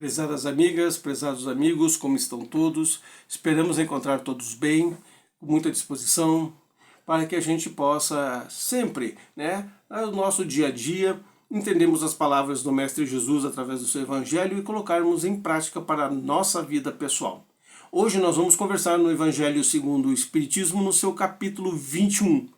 Prezadas amigas, prezados amigos, como estão todos? Esperamos encontrar todos bem, com muita disposição, para que a gente possa sempre, no nosso dia a dia, entendermos as palavras do Mestre Jesus através do seu Evangelho e colocarmos em prática para a nossa vida pessoal. Hoje nós vamos conversar no Evangelho segundo o Espiritismo, no seu capítulo 21.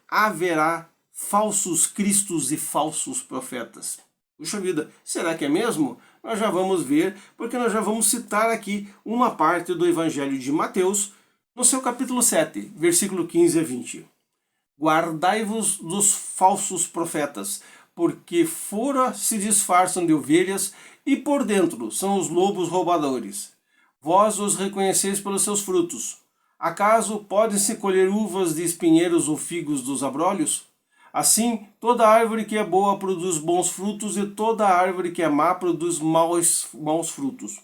Haverá falsos cristos e falsos profetas. Puxa vida, será que é mesmo? Nós já vamos ver, porque nós já vamos citar aqui uma parte do Evangelho de Mateus, no seu capítulo 7, versículo 15 a 20. Guardai-vos dos falsos profetas, porque fora se disfarçam de ovelhas e por dentro são os lobos roubadores. Vós os reconheceis pelos seus frutos. Acaso podem-se colher uvas de espinheiros ou figos dos abrolhos? Assim, toda árvore que é boa produz bons frutos e toda árvore que é má produz maus frutos.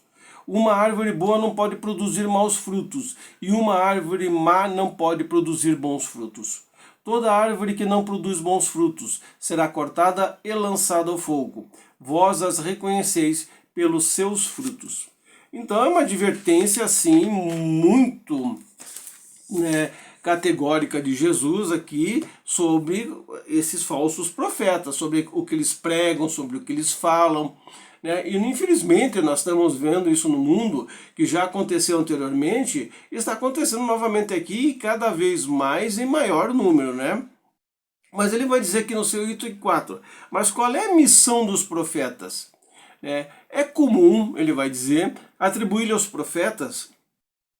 Uma árvore boa não pode produzir maus frutos e uma árvore má não pode produzir bons frutos. Toda árvore que não produz bons frutos será cortada e lançada ao fogo. Vós as reconheceis pelos seus frutos. Então é uma advertência assim muito categórica de Jesus aqui sobre esses falsos profetas, sobre o que eles pregam, sobre o que eles falam. E infelizmente nós estamos vendo isso no mundo, que já aconteceu anteriormente, e está acontecendo novamente aqui, cada vez mais em maior número, Mas ele vai dizer aqui no seu item 4, mas qual é a missão dos profetas? É comum, ele vai dizer, atribuir aos profetas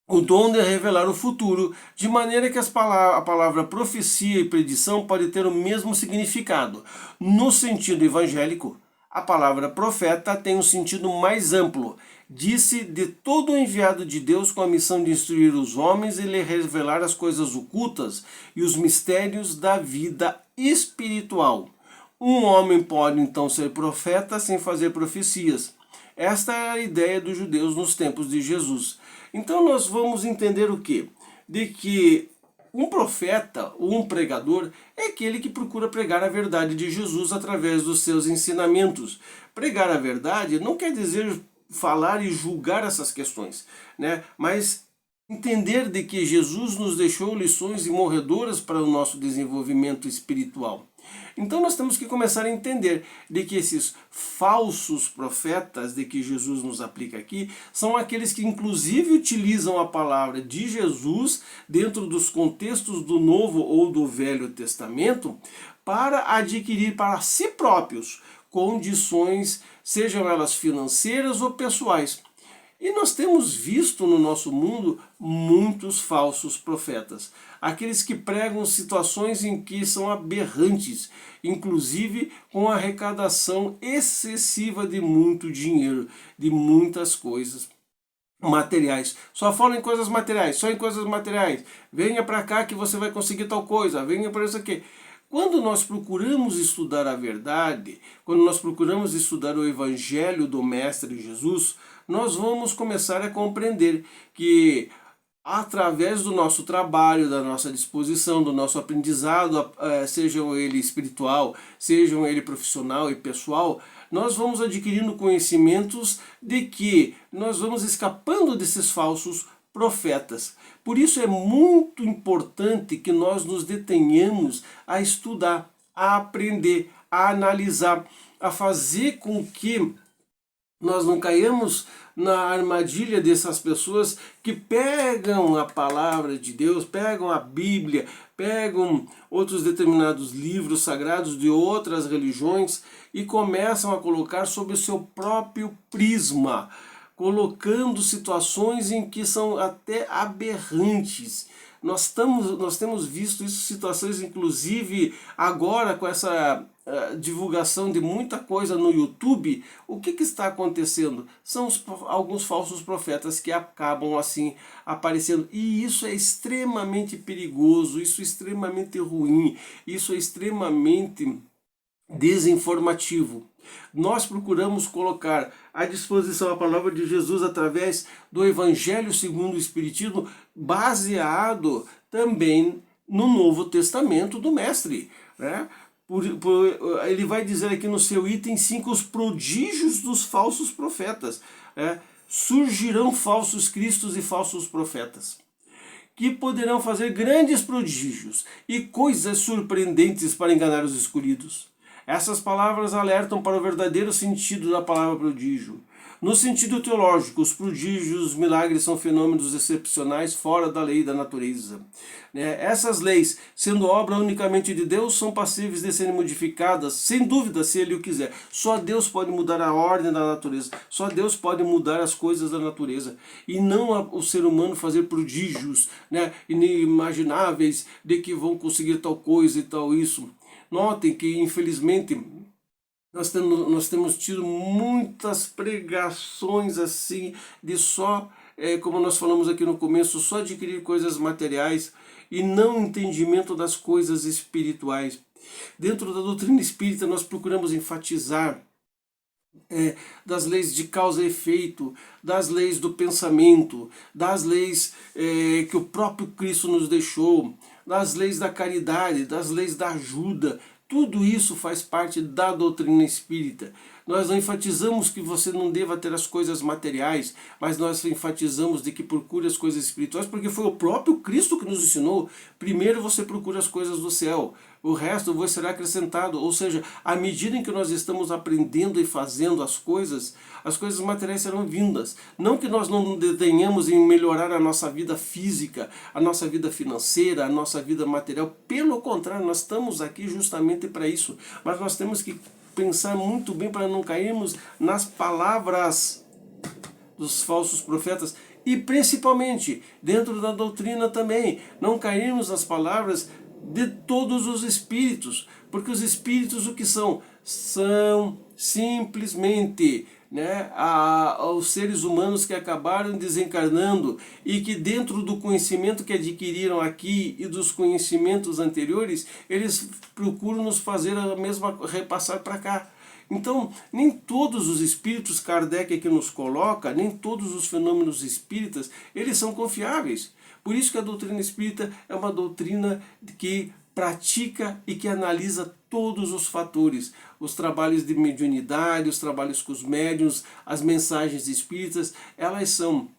o dom de revelar o futuro, de maneira que a palavra profecia e predição pode ter o mesmo significado. No sentido evangélico, a palavra profeta tem um sentido mais amplo. Disse de todo enviado de Deus com a missão de instruir os homens e lhe revelar as coisas ocultas e os mistérios da vida espiritual. Um homem pode então ser profeta sem fazer profecias. Esta é a ideia dos judeus nos tempos de Jesus. Então nós vamos entender o quê? De que um profeta ou um pregador é aquele que procura pregar a verdade de Jesus através dos seus ensinamentos. Pregar a verdade não quer dizer falar e julgar essas questões, mas entender de que Jesus nos deixou lições imorredoras para o nosso desenvolvimento espiritual. Então nós temos que começar a entender de que esses falsos profetas de que Jesus nos aplica aqui são aqueles que inclusive utilizam a palavra de Jesus dentro dos contextos do Novo ou do Velho Testamento para adquirir para si próprios condições, sejam elas financeiras ou pessoais. E nós temos visto no nosso mundo muitos falsos profetas. Aqueles que pregam situações em que são aberrantes, inclusive com arrecadação excessiva de muito dinheiro, de muitas coisas materiais. Só falam em coisas materiais, só em coisas materiais. Venha para cá que você vai conseguir tal coisa, venha para isso aqui. Quando nós procuramos estudar a verdade, quando nós procuramos estudar o Evangelho do Mestre Jesus, nós vamos começar a compreender que através do nosso trabalho, da nossa disposição, do nosso aprendizado, sejam ele espiritual, sejam ele profissional e pessoal, nós vamos adquirindo conhecimentos de que nós vamos escapando desses falsos profetas. Por isso é muito importante que nós nos detenhamos a estudar, a aprender, a analisar, a fazer com que nós não caiamos na armadilha dessas pessoas que pegam a palavra de Deus, pegam a Bíblia, pegam outros determinados livros sagrados de outras religiões e começam a colocar sob o seu próprio prisma, colocando situações em que são até aberrantes. Nós temos visto isso, situações inclusive agora com essa divulgação de muita coisa no YouTube. O que está acontecendo? São alguns falsos profetas que acabam assim aparecendo. E isso é extremamente perigoso, isso é extremamente ruim, isso é extremamente desinformativo. Nós procuramos colocar à disposição a palavra de Jesus através do Evangelho segundo o Espiritismo, baseado também no Novo Testamento do Mestre, Ele vai dizer aqui no seu item 5, os prodígios dos falsos profetas. Surgirão falsos cristos e falsos profetas, que poderão fazer grandes prodígios e coisas surpreendentes para enganar os escolhidos. Essas palavras alertam para o verdadeiro sentido da palavra prodígio. No sentido teológico, os prodígios, os milagres são fenômenos excepcionais fora da lei da natureza. Essas leis, sendo obra unicamente de Deus, são passíveis de serem modificadas, sem dúvida, se Ele o quiser. Só Deus pode mudar a ordem da natureza, só Deus pode mudar as coisas da natureza, e não o ser humano fazer prodígios inimagináveis de que vão conseguir tal coisa e tal isso. Notem que, infelizmente, nós temos tido muitas pregações assim, de só, como nós falamos aqui no começo, só adquirir coisas materiais e não entendimento das coisas espirituais. Dentro da doutrina espírita nós procuramos enfatizar das leis de causa e efeito, das leis do pensamento, das leis que o próprio Cristo nos deixou, das leis da caridade, das leis da ajuda. Tudo isso faz parte da doutrina espírita. Nós não enfatizamos que você não deva ter as coisas materiais, mas nós enfatizamos de que procure as coisas espirituais, porque foi o próprio Cristo que nos ensinou. Primeiro você procura as coisas do céu, o resto vos será acrescentado. Ou seja, à medida em que nós estamos aprendendo e fazendo as coisas materiais serão vindas. Não que nós não detenhamos em melhorar a nossa vida física, a nossa vida financeira, a nossa vida material. Pelo contrário, nós estamos aqui justamente para isso. Mas nós temos que pensar muito bem para não cairmos nas palavras dos falsos profetas e principalmente dentro da doutrina também, não cairmos nas palavras de todos os espíritos, porque os espíritos o que são? São simplesmente os seres humanos que acabaram desencarnando e que dentro do conhecimento que adquiriram aqui e dos conhecimentos anteriores, eles procuram nos fazer a mesma, repassar para cá. Então, nem todos os espíritos Kardec aqui nos coloca, nem todos os fenômenos espíritas, eles são confiáveis. Por isso que a doutrina espírita é uma doutrina que pratica e que analisa todos os fatores, os trabalhos de mediunidade, os trabalhos com os médiuns, as mensagens espíritas, elas são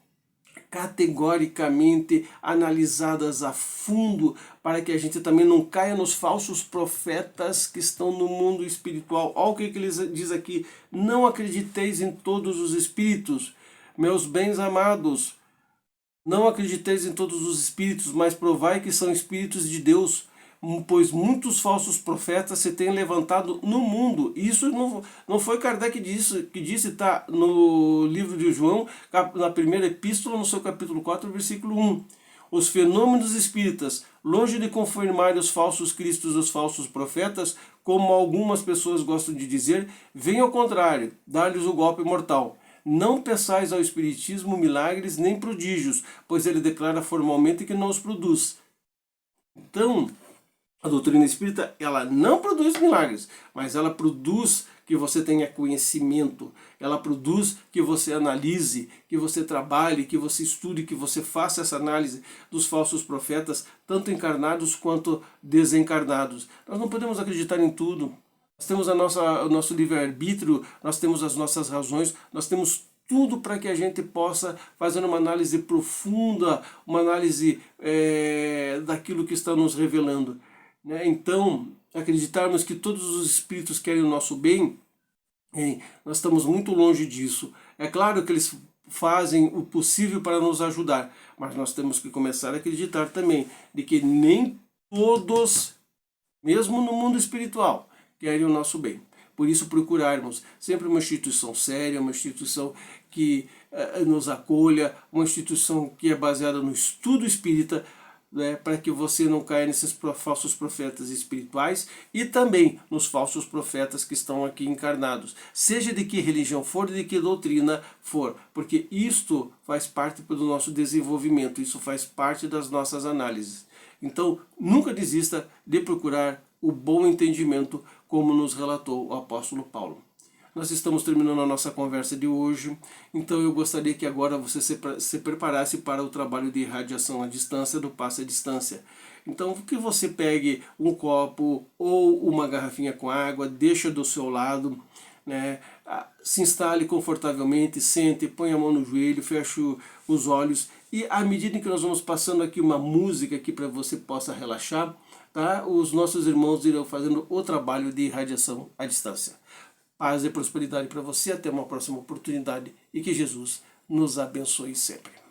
categoricamente analisadas a fundo para que a gente também não caia nos falsos profetas que estão no mundo espiritual. Olha o que ele diz aqui: não acrediteis em todos os espíritos, meus bens amados, não acrediteis em todos os espíritos, mas provai que são espíritos de Deus, pois muitos falsos profetas se têm levantado no mundo. Isso não foi Kardec que disse, está no livro de João, na primeira epístola, no seu capítulo 4, versículo 1. Os fenômenos espíritas, longe de confirmar os falsos cristos e os falsos profetas, como algumas pessoas gostam de dizer, vem ao contrário, dar-lhes o golpe mortal. Não peçais ao espiritismo milagres nem prodígios, pois ele declara formalmente que não os produz. Então, a doutrina espírita, ela não produz milagres, mas ela produz que você tenha conhecimento, ela produz que você analise, que você trabalhe, que você estude, que você faça essa análise dos falsos profetas, tanto encarnados quanto desencarnados. Nós não podemos acreditar em tudo. Nós temos o nosso livre-arbítrio, nós temos as nossas razões, nós temos tudo para que a gente possa fazer uma análise profunda, uma análise daquilo que está nos revelando. Então, acreditarmos que todos os espíritos querem o nosso bem, nós estamos muito longe disso. É claro que eles fazem o possível para nos ajudar, mas nós temos que começar a acreditar também de que nem todos, mesmo no mundo espiritual, querem o nosso bem. Por isso procurarmos sempre uma instituição séria, uma instituição que nos acolha, uma instituição que é baseada no estudo espírita, para que você não caia nesses falsos profetas espirituais e também nos falsos profetas que estão aqui encarnados, seja de que religião for, de que doutrina for, porque isto faz parte do nosso desenvolvimento, isso faz parte das nossas análises. Então, nunca desista de procurar o bom entendimento, como nos relatou o apóstolo Paulo. Nós estamos terminando a nossa conversa de hoje, então eu gostaria que agora você se preparasse para o trabalho de irradiação à distância, do passe à distância. Então, que você pegue um copo ou uma garrafinha com água, deixa do seu lado, né? Se instale confortavelmente, sente, põe a mão no joelho, feche os olhos e à medida que nós vamos passando aqui uma música aqui para você possa relaxar, tá? Os nossos irmãos irão fazendo o trabalho de irradiação à distância. Paz e prosperidade para você, até uma próxima oportunidade e que Jesus nos abençoe sempre.